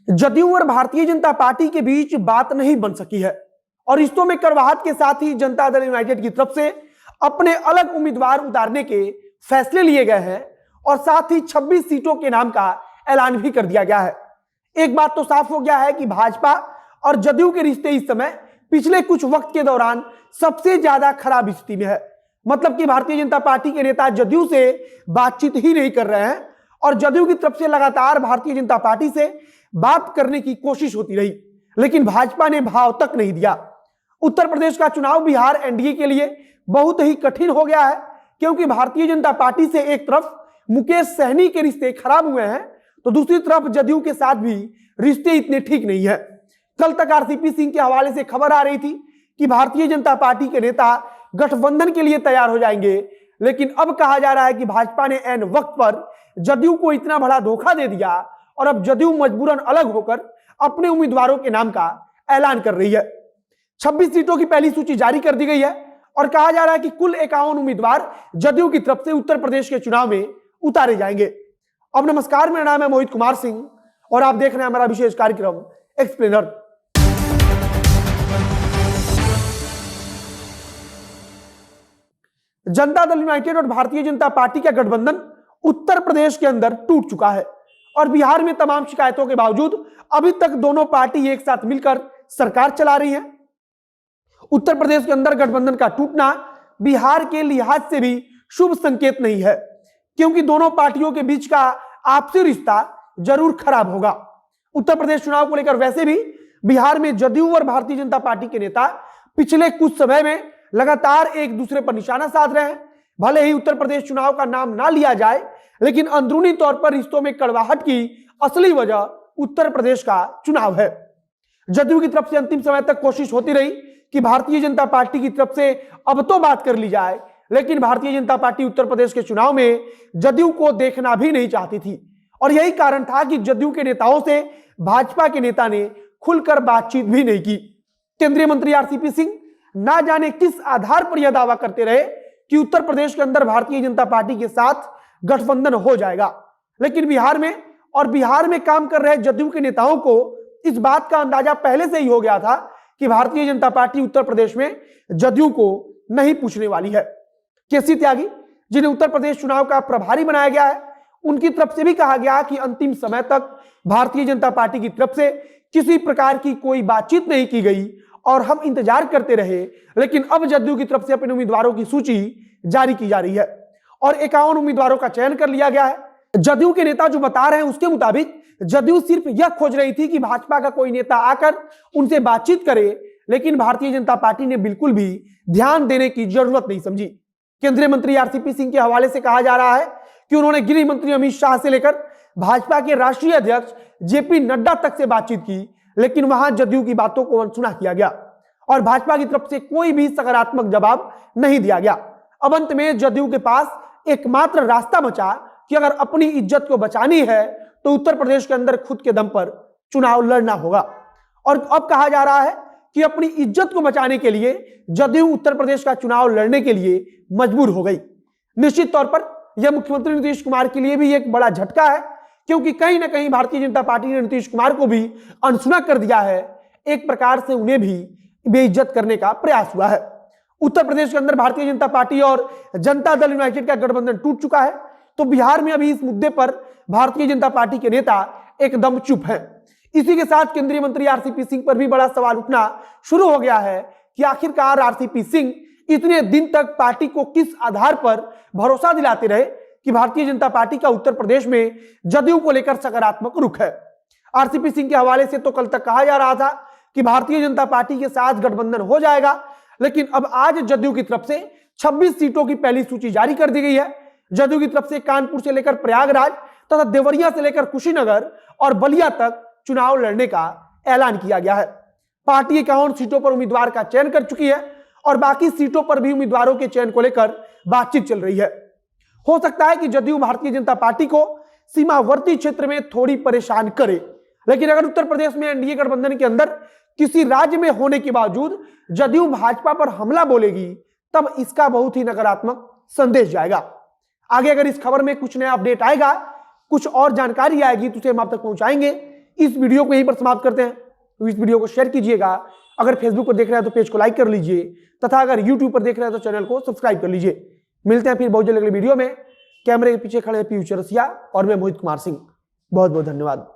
जदयू और भारतीय जनता पार्टी के बीच बात नहीं बन सकी है और रिश्तों में कड़वाहट के साथ ही जनता दल यूनाइटेड की तरफ से अपने अलग उम्मीदवार उतारने के फैसले लिए गए हैं और साथ ही 26 सीटों के नाम का ऐलान भी कर दिया गया है। एक बात तो साफ हो गया है कि भाजपा और जदयू के रिश्ते इस समय पिछले कुछ वक्त के दौरान सबसे ज्यादा खराब स्थिति में है। मतलब कि भारतीय जनता पार्टी के नेता जदयू से बातचीत ही नहीं कर रहे हैं और जदयू की तरफ से लगातार भारतीय जनता पार्टी से बात करने की कोशिश होती रही, लेकिन भाजपा ने भाव तक नहीं दिया। उत्तर प्रदेश का चुनाव बिहार एनडीए के लिए बहुत ही कठिन हो गया है, क्योंकि भारतीय जनता पार्टी से एक तरफ मुकेश सहनी के रिश्ते खराब हुए हैं तो दूसरी तरफ जदयू के साथ भी रिश्ते इतने ठीक नहीं है। कल तक आरसीपी सिंह के हवाले से खबर आ रही थी कि भारतीय जनता पार्टी के नेता गठबंधन के लिए तैयार हो जाएंगे, लेकिन अब कहा जा रहा है कि भाजपा ने ऐन वक्त पर जदयू को इतना बड़ा धोखा दे दिया और अब जदयू मजबूरन अलग होकर अपने उम्मीदवारों के नाम का ऐलान कर रही है। 26 सीटों की पहली सूची जारी कर दी गई है और कहा जा रहा है कि कुल 51 उम्मीदवार जदयू की तरफ से उत्तर प्रदेश के चुनाव में उतारे जाएंगे। अब नमस्कार, मेरा नाम है मोहित कुमार सिंह और आप देख रहे हैं हमारा विशेष कार्यक्रम एक्सप्लेनर। जनता दल यूनाइटेड और भारतीय जनता पार्टी का गठबंधन उत्तर प्रदेश के अंदर टूट चुका है और बिहार में तमाम शिकायतों के बावजूद अभी तक दोनों पार्टी एक साथ मिलकर सरकार चला रही है। उत्तर प्रदेश के अंदर गठबंधन का टूटना बिहार के लिहाज से भी शुभ संकेत नहीं है, क्योंकि दोनों पार्टियों के बीच का आपसी रिश्ता जरूर खराब होगा। उत्तर प्रदेश चुनाव को लेकर वैसे भी बिहार में जदयू और भारतीय जनता पार्टी के नेता पिछले कुछ समय में लगातार एक दूसरे पर निशाना साध रहे हैं। भले ही उत्तर प्रदेश चुनाव का नाम ना लिया जाए, लेकिन अंदरूनी तौर पर रिश्तों में कड़वाहट की असली वजह उत्तर प्रदेश का चुनाव है। जदयू की तरफ से अंतिम समय तक कोशिश होती रही कि भारतीय जनता पार्टी की तरफ से अब तो बात कर ली जाए, लेकिन भारतीय जनता पार्टी उत्तर प्रदेश के चुनाव में जदयू को देखना भी नहीं चाहती थी और यही कारण था कि जदयू के नेताओं से भाजपा के नेता ने खुलकर बातचीत भी नहीं की। केंद्रीय मंत्री आरसीपी सिंह ना जाने किस आधार पर यह दावा करते रहे कि उत्तर प्रदेश के अंदर भारतीय जनता पार्टी के साथ गठबंधन हो जाएगा, लेकिन बिहार में काम कर रहे जदयू के नेताओं को इस बात का अंदाजा पहले से ही हो गया था कि भारतीय जनता पार्टी उत्तर प्रदेश में जदयू को नहीं पूछने वाली है। केसी त्यागी, जिन्हें उत्तर प्रदेश चुनाव का प्रभारी बनाया गया है, उनकी तरफ से भी कहा गया कि अंतिम समय तक भारतीय जनता पार्टी की तरफ से किसी प्रकार की कोई बातचीत नहीं की गई और हम इंतजार करते रहे, लेकिन अब जदयू की तरफ से अपने उम्मीदवारों की सूची जारी की जा रही है और 51 उम्मीदवारों का चयन कर लिया गया है। जदयू के नेता जो बता रहे हैं उसके मुताबिक जदयू सिर्फ यह खोज रही थी कि भाजपा का कोई नेता आकर उनसे बातचीत करे, लेकिन भारतीय जनता पार्टी ने बिल्कुल भी ध्यान देने की जरूरत नहीं समझी। केंद्रीय मंत्री आरसीपी सिंह के हवाले से कहा जा रहा है कि उन्होंने गृह मंत्री अमित शाह से लेकर भाजपा के राष्ट्रीय अध्यक्ष जेपी नड्डा तक से बातचीत की, लेकिन वहां जदयू की बातों को अनसुना किया गया और भाजपा की तरफ से कोई भी सकारात्मक जवाब नहीं दिया गया। अब अंत में जदयू के पास एकमात्र रास्ता बचा कि अगर अपनी इज्जत को बचानी है तो उत्तर प्रदेश के अंदर खुद के दम पर चुनाव लड़ना होगा और अब कहा जा रहा है कि अपनी इज्जत को बचाने के लिए जदयू उत्तर प्रदेश का चुनाव लड़ने के लिए मजबूर हो गई। निश्चित तौर पर यह मुख्यमंत्री नीतीश कुमार के लिए भी एक बड़ा झटका है, क्योंकि कहीं ना कहीं भारतीय जनता पार्टी ने नीतीश कुमार को भी अनसुना कर दिया है। एक प्रकार से उन्हें भी बेइज्जत करने का प्रयास हुआ है। उत्तर प्रदेश के अंदर भारतीय जनता पार्टी और जनता दल यूनाइटेड का गठबंधन टूट चुका है, तो बिहार में अभी इस मुद्दे पर भारतीय जनता पार्टी के नेता एकदम चुप हैं। इसी के साथ केंद्रीय मंत्री आरसीपी सिंह पर भी बड़ा सवाल उठना शुरू हो गया है कि आखिरकार आरसीपी सिंह इतने दिन तक पार्टी को किस आधार पर भरोसा दिलाते रहे कि भारतीय जनता पार्टी का उत्तर प्रदेश में जदयू को लेकर सकारात्मक रुख है। आरसीपी सिंह के हवाले से तो कल तक कहा जा रहा था कि भारतीय जनता पार्टी के साथ गठबंधन हो जाएगा, लेकिन अब आज जदयू की तरफ से 26 सीटों की पहली सूची जारी कर दी गई है। जदयू की तरफ से कानपुर से लेकर प्रयागराज तथा देवरिया से लेकर कुशीनगर और बलिया तक चुनाव लड़ने का ऐलान किया गया है। पार्टी 51 सीटों पर उम्मीदवार का चयन कर चुकी है और बाकी सीटों पर भी उम्मीदवारों के चयन को लेकर बातचीत चल रही है। हो सकता है कि जदयू भारतीय जनता पार्टी को सीमावर्ती क्षेत्र में थोड़ी परेशान करे, लेकिन अगर उत्तर प्रदेश में एनडीए गठबंधन के अंदर किसी राज्य में होने के बावजूद जदयू भाजपा पर हमला बोलेगी, तब इसका बहुत ही नकारात्मक संदेश जाएगा। आगे अगर इस खबर में कुछ नया अपडेट आएगा, कुछ और जानकारी आएगी, तो उसे हम आप तक पहुंचाएंगे। इस वीडियो को यहीं पर समाप्त करते हैं। तो इस वीडियो को शेयर कीजिएगा, अगर फेसबुक पर देख रहे हैं तो पेज को लाइक कर लीजिए, तथा अगर यूट्यूब पर देख रहे हैं तो चैनल को सब्सक्राइब कर लीजिए। मिलते हैं फिर बहुत जल्द अगले वीडियो में। कैमरे के पीछे खड़े हैं पीयूष चौरसिया और मैं मोहित कुमार सिंह। बहुत बहुत धन्यवाद।